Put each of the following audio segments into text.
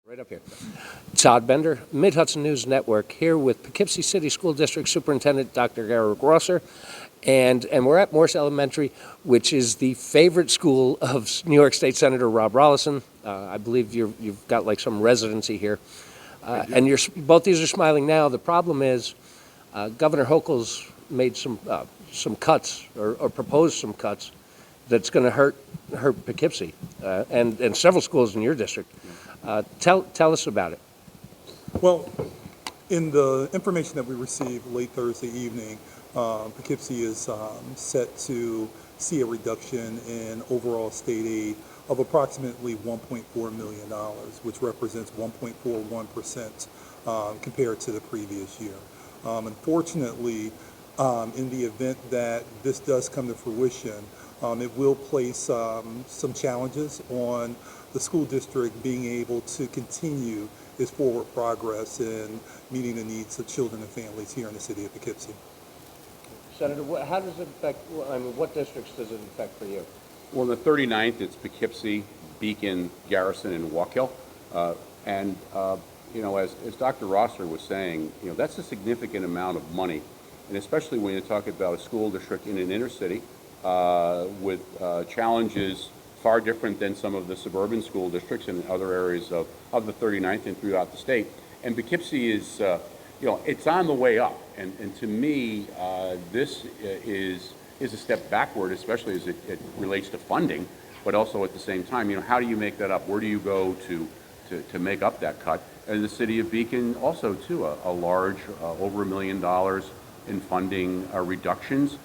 Right up here. Todd Bender, Mid-Hudson News Network, here with Poughkeepsie City School District Superintendent Dr. Garrett Grosser, and we're at Morse Elementary, which is the favorite school of New York State Senator Rob Rolison. I believe you've got like some residency here, and both these are smiling now. The problem is Governor Hochul's made some cuts or proposed some cuts that's going to hurt Poughkeepsie and several schools in your district. Tell us about it. Well, in the information that we received late Thursday evening, Poughkeepsie is set to see a reduction in overall state aid of approximately $1.4 million, which represents 1.41% compared to the previous year. Unfortunately, in the event that this does come to fruition, it will place some challenges on the school district being able to continue its forward progress in meeting the needs of children and families here in the city of Poughkeepsie. Senator, how does it affect, what districts does it affect for you? Well, the 39th, it's Poughkeepsie, Beacon, Garrison, and Hochul. As Dr. Rosser was saying, that's a significant amount of money, and especially when you talk about a school district in an inner city with challenges far different than some of the suburban school districts in other areas of the 39th and throughout the state. And Poughkeepsie is, it's on the way up. And to me, this is a step backward, especially as it relates to funding, but also at the same time, how do you make that up? Where do you go to make up that cut? And the city of Beacon also, too, a large, over $1 million in funding reductions.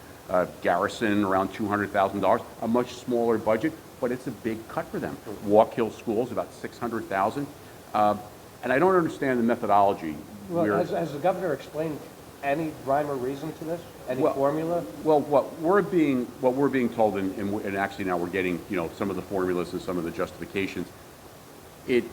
Garrison, around $200,000, a much smaller budget, but it's a big cut for them. Hochul schools, about $600,000. And I don't understand the methodology. Well, has the governor explained any rhyme or reason to this? Any formula? Well, what we're being told, and actually now we're getting some of the formulas and some of the justifications. It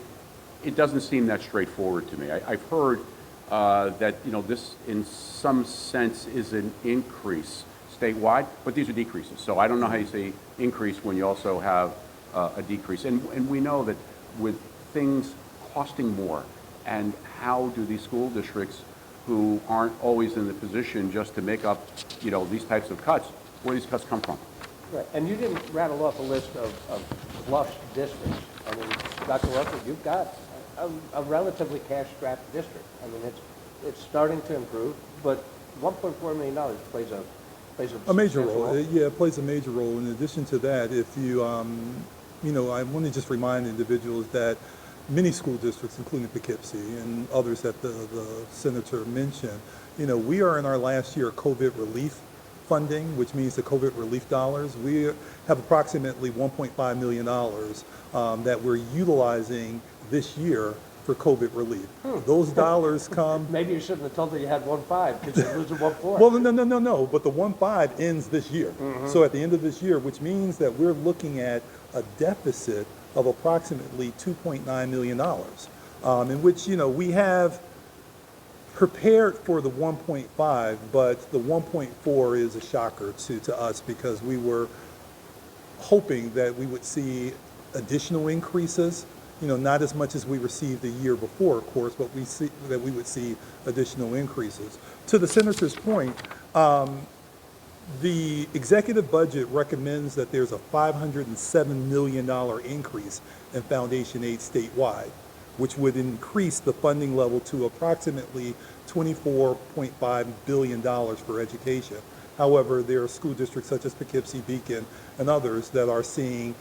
doesn't seem that straightforward to me. I've heard that this in some sense is an increase statewide, but these are decreases. So I don't know how you say increase when you also have a decrease. And we know that with things costing more, and how do these school districts who aren't always in the position just to make up, these types of cuts, where these cuts come from? Right, and you didn't rattle off a list of flush districts. I mean, Dr. Russell, you've got a relatively cash-strapped district. I mean, it's starting to improve, but $1.4 million plays a major role. Yeah, it plays a major role. In addition to that, if you, I want to just remind individuals that many school districts, including Poughkeepsie and others that the senator mentioned, we are in our last year of COVID relief funding, which means the COVID relief dollars. We have approximately $1.5 million that we're utilizing this year for COVID relief. Those dollars come. Maybe you shouldn't have told her you had 1.5 because you're losing 1.4. Well, no. But the 1.5 ends this year. So at the end of this year, which means that we're looking at a deficit of approximately $2.9 million, in which we have prepared for the 1.5, but the 1.4 is a shocker to us because we were hoping that we would see additional increases. Not as much as we received the year before, of course, but we see that we would see additional increases. To the senator's point, the executive budget recommends that there's a $507 million increase in foundation aid statewide, which would increase the funding level to approximately $24.5 billion for education. However, there are school districts such as Poughkeepsie, Beacon, and others that are seeing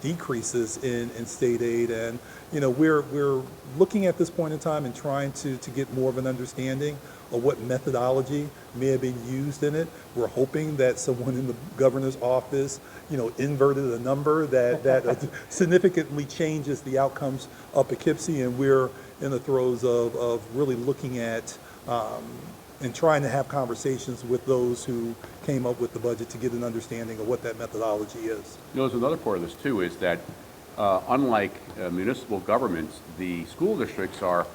decreases in state aid. And, we're looking at this point in time and trying to get more of an understanding of what methodology may have been used in it. We're hoping that someone in the governor's office, inverted a number that significantly changes the outcomes of Poughkeepsie. And we're in the throes of really looking at and trying to have conversations with those who came up with the budget to get an understanding of what that methodology is. There's another part of this too, is that unlike municipal governments, the school districts are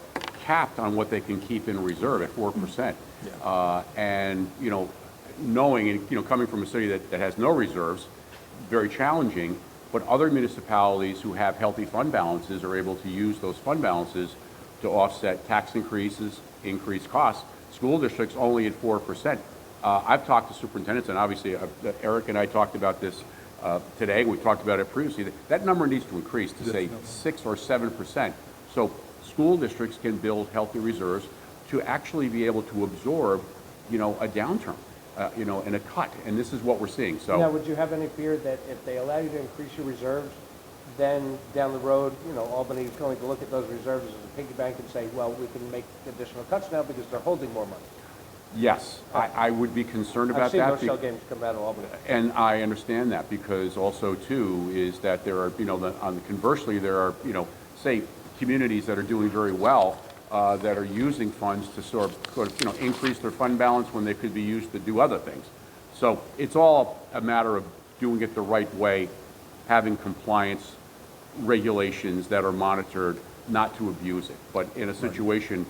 capped on what they can keep in reserve at 4%. And knowing, and coming from a city that has no reserves, very challenging. but other municipalities who have healthy fund balances are able to use those fund balances to offset tax increases, increased costs. School districts only at 4%. I've talked to superintendents, and obviously Eric and I talked about this today. We've talked about it previously. That number needs to increase to say 6 or 7%. So school districts can build healthy reserves to actually be able to absorb, a downturn, and a cut. And this is what we're seeing. So Now, would you have any fear that if they allow you to increase your reserves, then down the road, Albany is going to look at those reserves as a piggy bank and say, well, we can make additional cuts now because they're holding more money? yes, I would be concerned about I've seen that. those shell games come out of Albany. And I understand that because also too is that there are, conversely, there are, say, communities that are doing very well that are using funds to sort of, increase their fund balance when they could be used to do other things. So it's all a matter of doing it the right way, having compliance regulations that are monitored, not to abuse it. But in a situation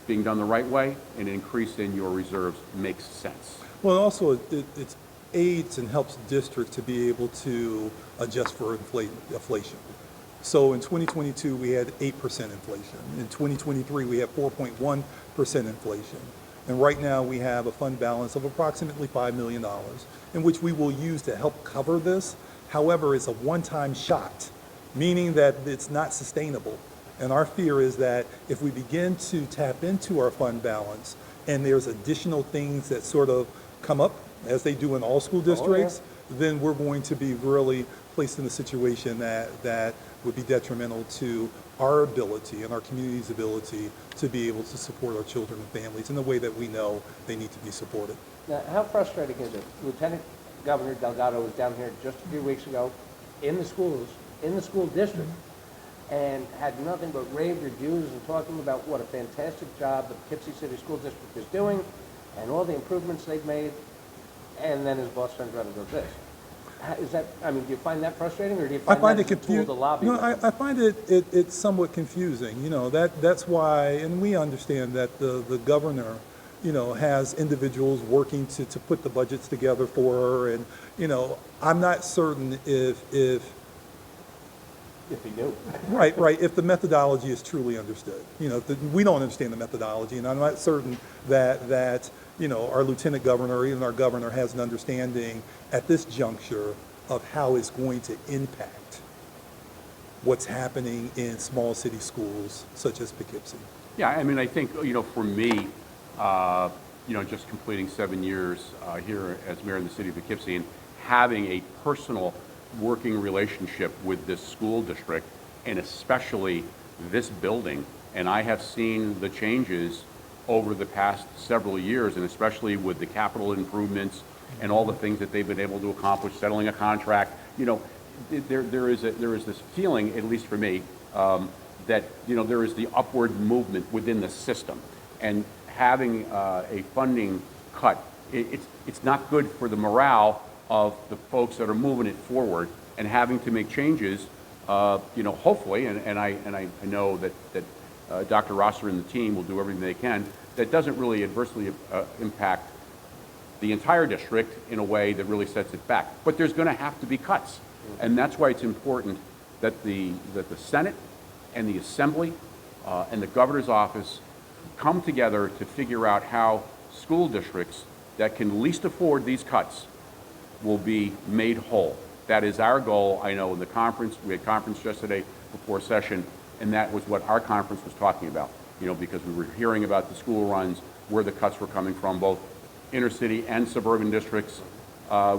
being done the right way, an increase in your reserves makes sense. Well, also, it aids and helps districts to be able to adjust for inflation. So in 2022, we had 8% inflation. In 2023, we have 4.1% inflation. And right now, we have a fund balance of approximately $5 million, in which we will use to help cover this. However, it's a one-time shot, meaning that it's not sustainable. And our fear is that if we begin to tap into our fund balance and there's additional things that sort of come up, as they do in all school districts, then we're going to be really placed in a situation that would be detrimental to our ability and our community's ability to be able to support our children and families in the way that we know they need to be supported. Now, how frustrating is it? Lieutenant Governor Delgado was down here just a few weeks ago in the schools, in the school district, and had nothing but rave reviews and talking about what a fantastic job the Poughkeepsie City School District is doing and all the improvements they've made, and then his boss turns around and goes this. Is that, do you find that frustrating, or do you find that it a tool to lobby? I find it's somewhat confusing. That's why, and we understand that the governor, has individuals working to put the budgets together for her, and I'm not certain if he knew. Right. If the methodology is truly understood, we don't understand the methodology, and I'm not certain that our lieutenant governor or even our governor has an understanding at this juncture of how it's going to impact what's happening in small city schools such as Poughkeepsie. Yeah, I think, for me, just completing 7 years here as mayor in the city of Poughkeepsie and having a personal working relationship with this school district and especially this building, and I have seen the changes over the past several years, and especially with the capital improvements and all the things that they've been able to accomplish, settling a contract. There is this feeling, at least for me, that there is the upward movement within the system, and having a funding cut, it's not good for the morale of the folks that are moving it forward and having to make changes. Hopefully, and I know that Dr. Rosser and the team will do everything they can. That doesn't really adversely impact the entire district in a way that really sets it back. But there's going to have to be cuts, and that's why it's important that the Senate and the Assembly and the governor's office come together to figure out how school districts that can least afford these cuts will be made whole. That is our goal. I know in the conference, we had conference yesterday before session, and that was what our conference was talking about, because we were hearing about the school runs, where the cuts were coming from, both inner city and suburban districts,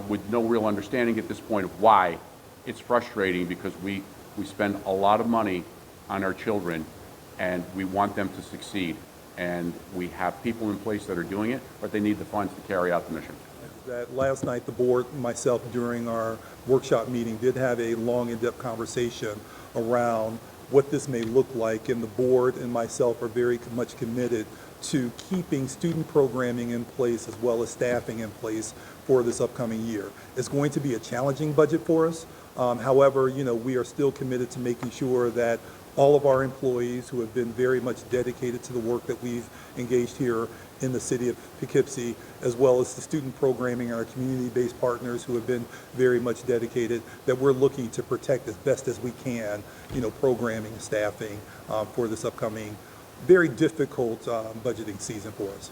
with no real understanding at this point of why. It's frustrating because we spend a lot of money on our children, and we want them to succeed. And we have people in place that are doing it, but they need the funds to carry out the mission. That last night, the board, myself, during our workshop meeting, did have a long, in-depth conversation around what this may look like, and the board and myself are very much committed to keeping student programming in place as well as staffing in place for this upcoming year. It's going to be a challenging budget for us. However, we are still committed to making sure that all of our employees who have been very much dedicated to the work that we've engaged here in the city of Poughkeepsie, as well as the student programming and our community-based partners who have been very much dedicated, that we're looking to protect as best as we can, programming and staffing for this upcoming very difficult budgeting season for us.